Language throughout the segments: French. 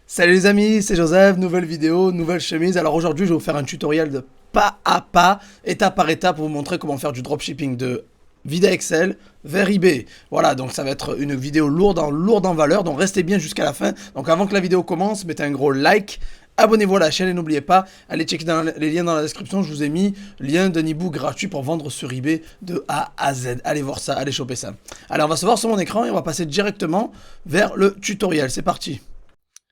Salut les amis, c'est Joseph, nouvelle vidéo, nouvelle chemise. Alors aujourd'hui je vais vous faire un tutoriel de pas à pas, étape par étape pour vous montrer comment faire du dropshipping de Vida Excel vers eBay. Voilà, donc ça va être une vidéo lourde en valeur, donc restez bien jusqu'à la fin. Donc avant que la vidéo commence, mettez un gros like, abonnez-vous à la chaîne et n'oubliez pas, allez checker les liens dans la description, je vous ai mis lien d'un ebook gratuit pour vendre sur eBay de A à Z. Allez voir ça, allez choper ça. Allez, on va se voir sur mon écran et on va passer directement vers le tutoriel, c'est parti.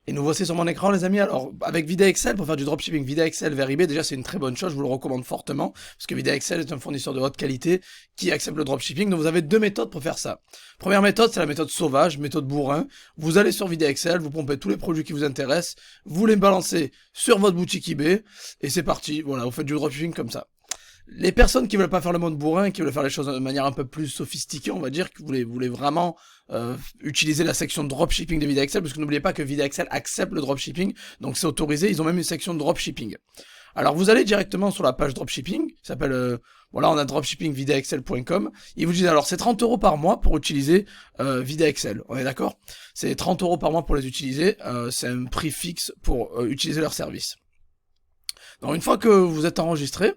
Et nous voici sur mon écran les amis, alors avec Vida Excel, pour faire du dropshipping Vida Excel vers eBay, déjà c'est une très bonne chose, je vous le recommande fortement, parce que Vida Excel est un fournisseur de haute qualité qui accepte le dropshipping, donc vous avez deux méthodes pour faire ça. Première méthode, c'est la méthode sauvage, méthode bourrin, vous allez sur Vida Excel, vous pompez tous les produits qui vous intéressent, vous les balancez sur votre boutique eBay, et c'est parti, voilà, vous faites du dropshipping comme ça. Les personnes qui veulent pas faire le mode bourrin, qui veulent faire les choses de manière un peu plus sophistiquée, on va dire, que vous voulez vraiment utiliser la section dropshipping de Vida Excel, parce que n'oubliez pas que Vida Excel accepte le dropshipping, donc c'est autorisé, ils ont même une section de dropshipping. Alors vous allez directement sur la page dropshipping, qui s'appelle, voilà, on a dropshippingvidaexcel.com, ils vous disent alors c'est 30 € par mois pour utiliser Vida Excel, on est d'accord? C'est 30 € par mois pour les utiliser, c'est un prix fixe pour utiliser leur service. Donc une fois que vous êtes enregistré,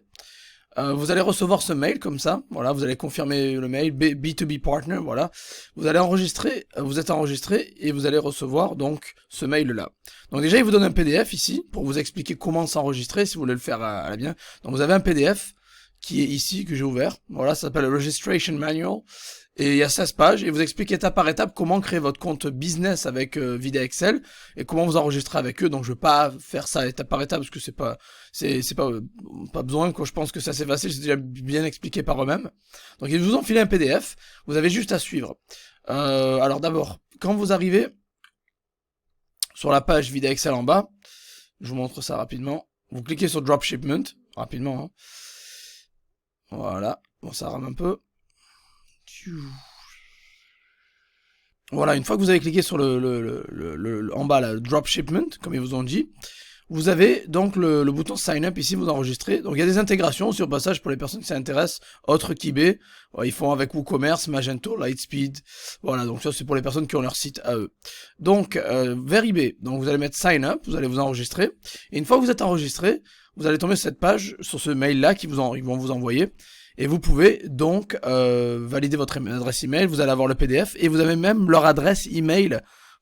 vous allez recevoir ce mail comme ça, voilà, vous allez confirmer le mail, B2B Partner, voilà, vous allez enregistrer, vous êtes enregistré et vous allez recevoir donc ce mail là. Donc déjà il vous donne un PDF ici pour vous expliquer comment s'enregistrer si vous voulez le faire à la bien. Donc vous avez un PDF qui est ici que j'ai ouvert, voilà, ça s'appelle le Registration Manual. Et il y a 16 pages, et vous explique étape par étape comment créer votre compte business avec Vida Excel, et comment vous enregistrer avec eux. Donc je vais pas faire ça étape par étape, parce que c'est pas besoin, quoi. Je pense que c'est assez facile, c'est déjà bien expliqué par eux-mêmes. Donc ils vous ont filé un PDF, vous avez juste à suivre. Alors d'abord, quand vous arrivez sur la page Vida Excel en bas, je vous montre ça rapidement, vous cliquez sur Dropshipment, rapidement, hein. Voilà, bon ça rame un peu. Voilà, une fois que vous avez cliqué sur en bas, le dropshipment, comme ils vous ont dit, vous avez donc le bouton sign up ici, vous enregistrez. Donc il y a des intégrations aussi au passage pour les personnes qui s'intéressent, autres qu'eBay. Ils font avec WooCommerce, Magento, Lightspeed. Voilà, donc ça c'est pour les personnes qui ont leur site à eux. Donc vers eBay, donc vous allez mettre sign up, vous allez vous enregistrer. Et une fois que vous êtes enregistré, vous allez tomber sur cette page, sur ce mail là ils vont vous envoyer. Et vous pouvez donc valider votre adresse email, vous allez avoir le PDF et vous avez même leur adresse email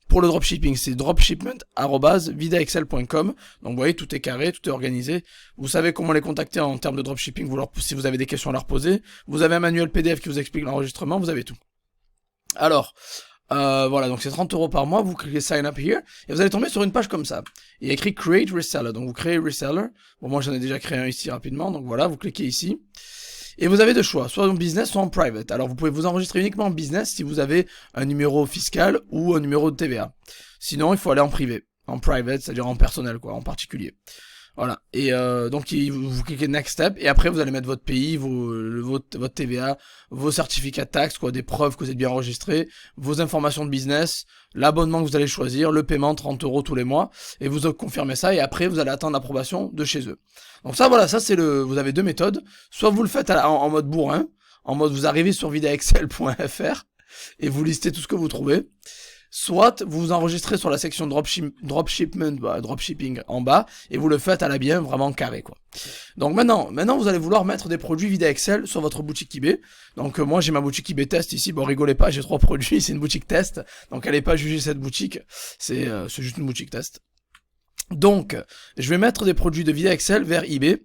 pour le dropshipping. C'est dropshipment@vidaexcel.com. Donc vous voyez, tout est carré, tout est organisé. Vous savez comment les contacter en termes de dropshipping, si vous avez des questions à leur poser. Vous avez un manuel PDF qui vous explique l'enregistrement, vous avez tout. Alors, voilà, donc c'est 30 € par mois, vous cliquez sign up here, et vous allez tomber sur une page comme ça. Il y a écrit create reseller, donc vous créez reseller. Bon, moi j'en ai déjà créé un ici rapidement, donc voilà, vous cliquez ici. Et vous avez deux choix, soit en business, soit en private. Alors vous pouvez vous enregistrer uniquement en business si vous avez un numéro fiscal ou un numéro de TVA. Sinon, il faut aller en privé, en private, c'est-à-dire en personnel, quoi, en particulier. Voilà. Et donc vous cliquez Next Step et après vous allez mettre votre pays, votre TVA, vos certificats de taxes, quoi, des preuves que vous êtes bien enregistré, vos informations de business, l'abonnement que vous allez choisir, le paiement 30 € tous les mois, et vous confirmez ça et après vous allez attendre l'approbation de chez eux. Donc ça voilà, ça c'est vous avez deux méthodes. Soit vous le faites en mode bourrin, en mode vous arrivez sur vidaexcel.fr et vous listez tout ce que vous trouvez. Soit vous vous enregistrez sur la section dropshipping en bas et vous le faites à la bien, vraiment carré, quoi. Donc maintenant vous allez vouloir mettre des produits Vida Excel sur votre boutique eBay. Donc moi j'ai ma boutique eBay test ici, bon rigolez pas, j'ai 3 produits, c'est une boutique test, donc allez pas juger cette boutique, c'est juste une boutique test. Donc, je vais mettre des produits de Vida Excel vers eBay.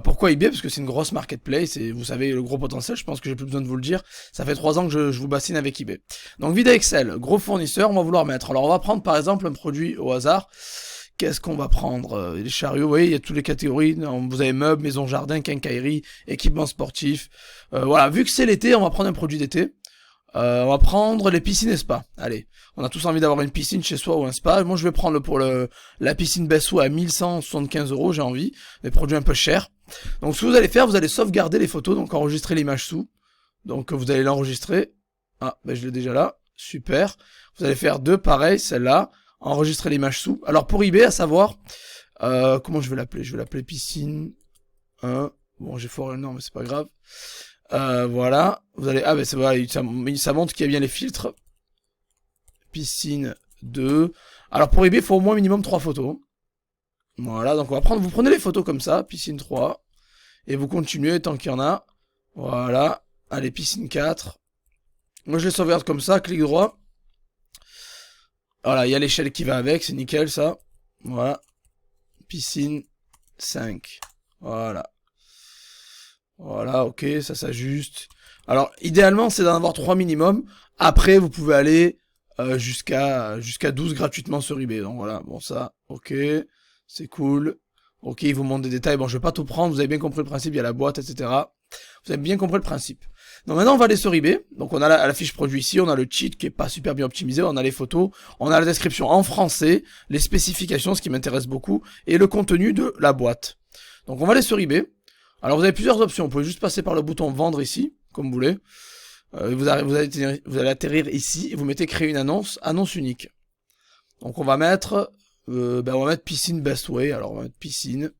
Pourquoi eBay? Parce que c'est une grosse marketplace et vous savez le gros potentiel, je pense que j'ai plus besoin de vous le dire. Ça fait 3 ans que je vous bassine avec eBay. Donc Vida Excel, gros fournisseur, on va vouloir mettre. Alors on va prendre par exemple un produit au hasard. Qu'est-ce qu'on va prendre? Les chariots, vous voyez, il y a toutes les catégories. Vous avez meubles, maison, jardin, quincaillerie, équipement sportif. Voilà, vu que c'est l'été, on va prendre un produit d'été. On va prendre les piscines et spa. Allez, on a tous envie d'avoir une piscine chez soi ou un spa. Moi, je vais prendre la piscine Bessou à 1175 €, j'ai envie. Des produits un peu chers. Donc, ce que vous allez faire, vous allez sauvegarder les photos, donc enregistrer l'image sous. Donc, vous allez l'enregistrer. Ah, ben je l'ai déjà là. Super. Vous allez faire deux, pareil, celle-là. Enregistrer l'image sous. Alors, pour eBay, à savoir, comment je vais l'appeler? Je vais l'appeler piscine 1. Bon, j'ai foiré le nom, mais c'est pas grave. Voilà, vous allez, ah ben c'est voilà, ça montre qu'il y a bien les filtres. Piscine 2, Alors pour eBay, il faut au moins minimum 3 photos. Voilà, donc on va prendre, vous prenez les photos comme ça, piscine 3, et vous continuez tant qu'il y en a. Voilà, allez, piscine 4. Moi je les sauvegarde comme ça, clic droit. Voilà, il y a l'échelle qui va avec, c'est nickel ça. Voilà, piscine 5. Voilà. Voilà, ok, ça s'ajuste. Alors, idéalement, c'est d'en avoir 3 minimum. Après, vous pouvez aller jusqu'à 12 gratuitement sur eBay. Donc voilà, bon ça, ok, c'est cool. Ok, il vous montre des détails. Bon, je vais pas tout prendre, vous avez bien compris le principe, il y a la boîte, etc. Vous avez bien compris le principe. Donc maintenant, on va aller sur eBay. Donc on a la fiche produit ici, on a le cheat qui est pas super bien optimisé, on a les photos, on a la description en français, les spécifications, ce qui m'intéresse beaucoup, et le contenu de la boîte. Donc on va aller sur eBay. Alors vous avez plusieurs options, vous pouvez juste passer par le bouton vendre ici, comme vous voulez. Vous allez atterrir ici et vous mettez créer une annonce, annonce unique. Donc on va mettre piscine best way. Alors on va mettre piscine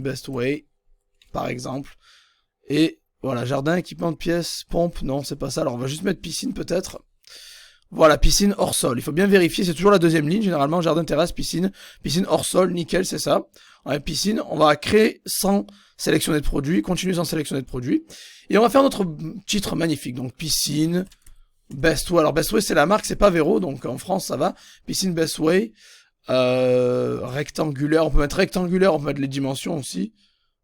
best way par exemple. Et voilà, jardin, équipement de pièces, pompe, non c'est pas ça. Alors on va juste mettre piscine peut-être. Voilà, piscine hors sol. Il faut bien vérifier, c'est toujours la deuxième ligne, généralement, jardin, terrasse, piscine hors sol, nickel, c'est ça. Ouais, piscine, on va créer sans sélectionner de produits, continuer sans sélectionner de produits. Et on va faire notre titre magnifique, donc piscine, best way. Alors best way c'est la marque, c'est pas Vero, donc en France ça va. Piscine best way, rectangulaire, on peut mettre rectangulaire, on peut mettre les dimensions aussi.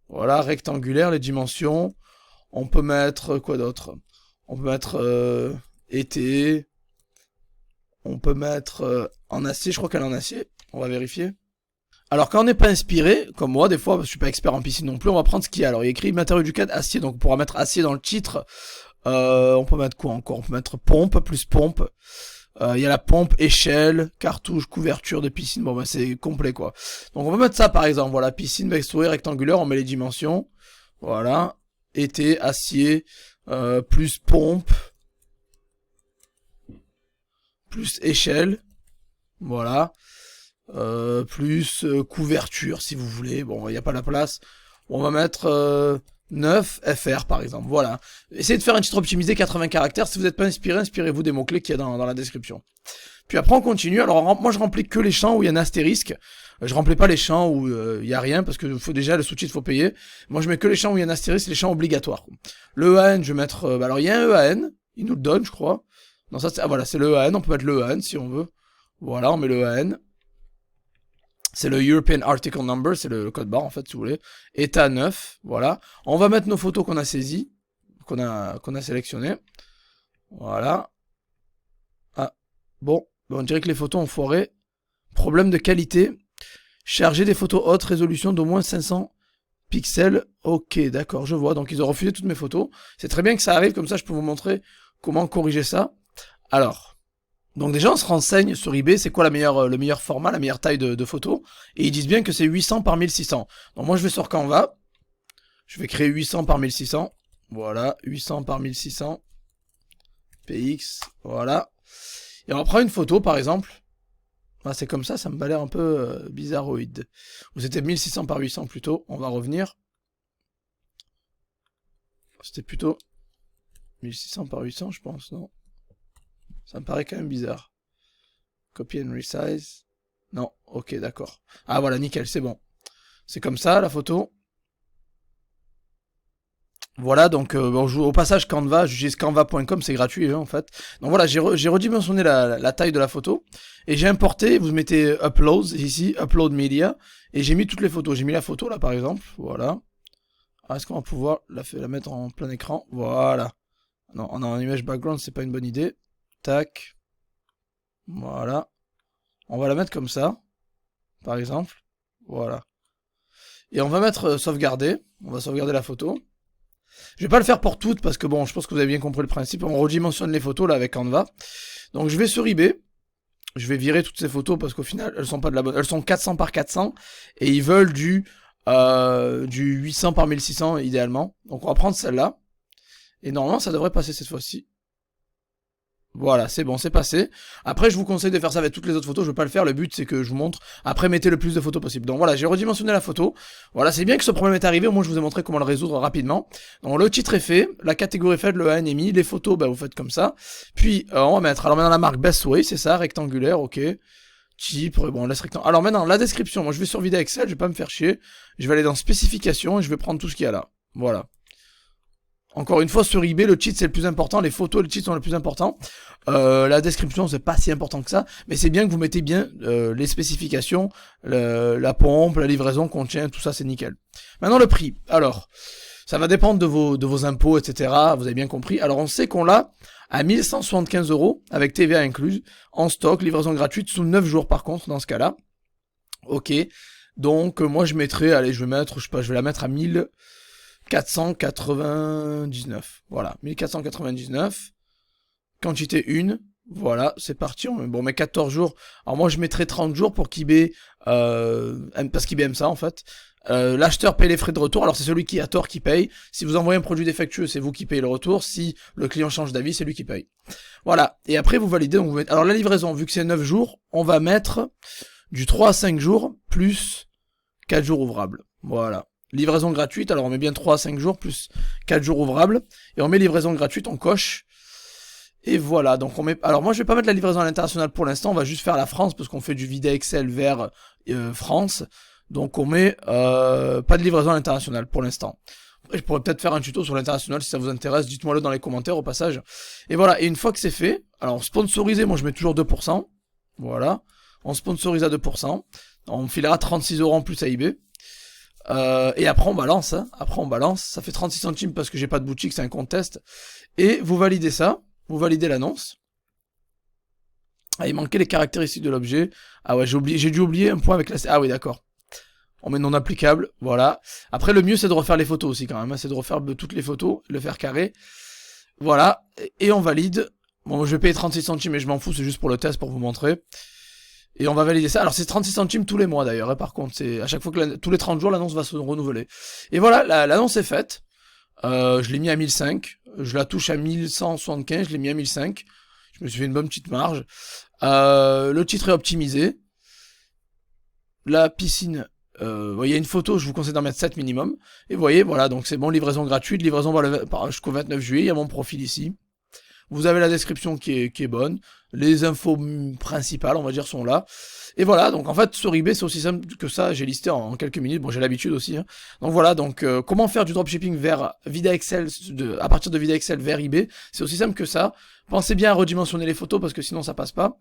Voilà, rectangulaire, les dimensions. On peut mettre, quoi d'autre? On peut mettre été. On peut mettre en acier, je crois qu'elle est en acier. On va vérifier. Alors quand on n'est pas inspiré, comme moi, des fois, je suis pas expert en piscine non plus, on va prendre ce qu'il y a. Alors il y a écrit matériau du cadre acier, donc on pourra mettre acier dans le titre. On peut mettre quoi encore? On peut mettre pompe, plus pompe. Il y a la pompe, échelle, cartouche, couverture de piscine. Bon, bah c'est complet quoi. Donc on va mettre ça par exemple. Voilà, piscine, backstory, rectangulaire, on met les dimensions. Voilà, été, acier, plus pompe. Plus échelle, voilà, plus couverture si vous voulez, bon il n'y a pas la place, on va mettre 9 FR par exemple, voilà. Essayez de faire un titre optimisé 80 caractères, si vous n'êtes pas inspiré, inspirez-vous des mots-clés qu'il y a dans la description. Puis après on continue, alors moi je remplis que les champs où il y a un astérisque, je remplis pas les champs où il y a rien, parce que faut déjà le sous-titre faut payer, moi je mets que les champs où il y a un astérisque, les champs obligatoires. Le EAN, je vais mettre, alors il y a un EAN, il nous le donne je crois. Non, ça c'est, voilà, c'est le EAN, on peut mettre le EAN si on veut. Voilà, on met le EAN. C'est le European Article Number, c'est le code barre en fait, si vous voulez. État 9, voilà. On va mettre nos photos qu'on a saisies, qu'on a sélectionnées. Voilà. Ah, bon, on dirait que les photos ont foiré. Problème de qualité. Charger des photos haute résolution d'au moins 500 pixels. Ok, d'accord, je vois. Donc ils ont refusé toutes mes photos. C'est très bien que ça arrive, comme ça je peux vous montrer comment corriger ça. Alors, donc déjà on se renseigne sur eBay, c'est quoi le meilleur format, la meilleure taille de photos, et ils disent bien que c'est 800 par 1600. Donc moi je vais sur Canva, je vais créer 800 par 1600, voilà, 800 par 1600, PX, voilà. Et on va prendre une photo par exemple, ah, c'est comme ça me paraît un peu bizarroïde. Ou c'était 1600 par 800 plutôt, on va revenir. C'était plutôt 1600 par 800 je pense, non? Ça me paraît quand même bizarre. Copy and resize. Non, ok, d'accord. Ah voilà, nickel, c'est bon. C'est comme ça, la photo. Voilà, donc au passage Canva, j'utilise canva.com, c'est gratuit hein, en fait. Donc voilà, j'ai redimensionné la taille de la photo. Et j'ai importé, vous mettez Uploads ici, Upload Media. Et j'ai mis toutes les photos. J'ai mis la photo là par exemple, voilà. Ah, est-ce qu'on va pouvoir la mettre en plein écran? Voilà. Non, on a un image background, c'est pas une bonne idée. Tac. Voilà. On va la mettre comme ça. Par exemple. Voilà. Et on va mettre sauvegarder. On va sauvegarder la photo. Je vais pas le faire pour toutes parce que bon, je pense que vous avez bien compris le principe. On redimensionne les photos là avec Canva. Donc je vais sur eBay. Je vais virer toutes ces photos parce qu'au final, elles sont pas de la bonne. Elles sont 400 par 400. Et ils veulent du 800 par 1600 idéalement. Donc on va prendre celle-là. Et normalement, ça devrait passer cette fois-ci. Voilà, c'est bon, c'est passé. Après, je vous conseille de faire ça avec toutes les autres photos. Je veux pas le faire. Le but, c'est que je vous montre. Après, mettez le plus de photos possible. Donc voilà, j'ai redimensionné la photo. Voilà, c'est bien que ce problème est arrivé. Au moins, je vous ai montré comment le résoudre rapidement. Donc le titre est fait, la catégorie est faite, le AN est mis, les photos, bah, vous faites comme ça. Puis, on va mettre. Alors maintenant, la marque Best Way, c'est ça, rectangulaire, ok. Type, bon, on laisse rectangulaire. Alors maintenant, la description. Moi, je vais sur Vidéo Excel, je vais pas me faire chier. Je vais aller dans spécifications et je vais prendre tout ce qu'il y a là. Voilà. Encore une fois, sur eBay, le cheat c'est le plus important, les photos et le cheat sont le plus important. La description c'est pas si important que ça, mais c'est bien que vous mettez bien les spécifications, la pompe, la livraison contient, tout ça c'est nickel. Maintenant le prix, alors, ça va dépendre de vos impôts, etc. Vous avez bien compris. Alors on sait qu'on l'a à 1175 € avec TVA incluse, en stock, livraison gratuite sous 9 jours par contre dans ce cas-là. Ok, donc moi je mettrai, allez je vais mettre, je sais pas, je vais la mettre à 1499, voilà, 1499, quantité 1, voilà, c'est parti, bon, mais 14 jours, alors moi je mettrai 30 jours pour qu'eBay, parce qu'eBay aime ça en fait, l'acheteur paye les frais de retour, alors c'est celui qui a tort qui paye, si vous envoyez un produit défectueux, c'est vous qui payez le retour, si le client change d'avis, c'est lui qui paye. Voilà, et après vous validez, donc vous mettez... alors la livraison, vu que c'est 9 jours, on va mettre du 3 à 5 jours, plus 4 jours ouvrables, voilà. Livraison gratuite, alors on met bien 3 à 5 jours, plus 4 jours ouvrables, et on met livraison gratuite, on coche, et voilà, donc on met... Alors moi je vais pas mettre la livraison à l'international pour l'instant, on va juste faire la France, parce qu'on fait du Vidéo Excel vers France, donc on met pas de livraison à l'international pour l'instant. Après je pourrais peut-être faire un tuto sur l'international si ça vous intéresse, dites-moi le dans les commentaires au passage. Et voilà, et une fois que c'est fait, alors sponsorisé, moi je mets toujours 2%, voilà, on sponsorise à 2%, on filera 36 € en plus à eBay. Et après on balance, hein. Après on balance, ça fait 36 centimes parce que j'ai pas de boutique, c'est un contest. Et vous validez ça, vous validez l'annonce. Ah, il manquait les caractéristiques de l'objet. Ah ouais, j'ai dû oublier un point avec la... Ah oui, d'accord. On met non applicable, voilà. Après le mieux c'est de refaire les photos aussi quand même, hein. C'est de refaire toutes les photos, le faire carré. Voilà, et on valide. Bon, je vais payer 36 centimes mais je m'en fous, c'est juste pour le test, pour vous montrer. Et on va valider ça. Alors c'est 36 centimes tous les mois d'ailleurs, hein, par contre, c'est à chaque fois que tous les 30 jours l'annonce va se renouveler. Et voilà, l'annonce est faite. Je l'ai mis à 1005, je la touche à 1175, je l'ai mis à 1005. Je me suis fait une bonne petite marge. Le titre est optimisé. La piscine, il y a une photo, je vous conseille d'en mettre 7 minimum. Et vous voyez, voilà, donc c'est bon, livraison gratuite, livraison jusqu'au 29 juillet, il y a mon profil ici. Vous avez la description qui est bonne. Les infos principales, on va dire, sont là. Et voilà, donc en fait, sur eBay, c'est aussi simple que ça. J'ai listé en quelques minutes. Bon, j'ai l'habitude aussi. Hein. Donc voilà, donc comment faire du dropshipping vers Vidéo Excel, à partir de Vidéo Excel vers eBay. C'est aussi simple que ça. Pensez bien à redimensionner les photos parce que sinon ça passe pas.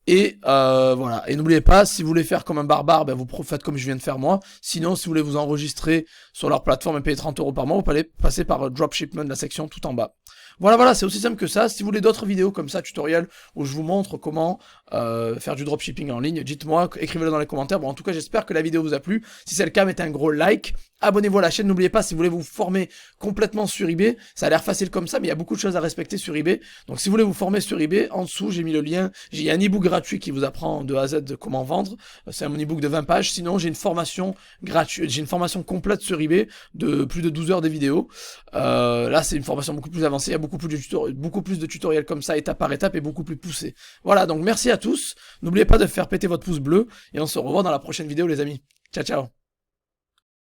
Et voilà. Et n'oubliez pas, si vous voulez faire comme un barbare, ben vous faites comme je viens de faire moi. Sinon, si vous voulez vous enregistrer sur leur plateforme et payer 30 € par mois, vous pouvez passer par dropshipment, la section tout en bas. Voilà, c'est aussi simple que ça. Si vous voulez d'autres vidéos comme ça, tutoriels, où je vous montre comment faire du dropshipping en ligne, dites-moi, écrivez-le dans les commentaires. Bon, en tout cas, j'espère que la vidéo vous a plu. Si c'est le cas, mettez un gros like. Abonnez-vous à la chaîne. N'oubliez pas, si vous voulez vous former complètement sur eBay, ça a l'air facile comme ça, mais il y a beaucoup de choses à respecter sur eBay. Donc, si vous voulez vous former sur eBay, en dessous, j'ai mis le lien. J'ai un e-book gratuit qui vous apprend de A à Z de comment vendre. C'est un e-book de 20 pages. Sinon, j'ai une formation gratuite, j'ai une formation complète sur eBay de plus de 12 heures de vidéos. Là, c'est une formation beaucoup plus avancée. Il y a beaucoup plus de tutoriels comme ça, étape par étape, et beaucoup plus poussé. Voilà, donc merci à tous. N'oubliez pas de faire péter votre pouce bleu, et on se revoit dans la prochaine vidéo, les amis. Ciao, ciao.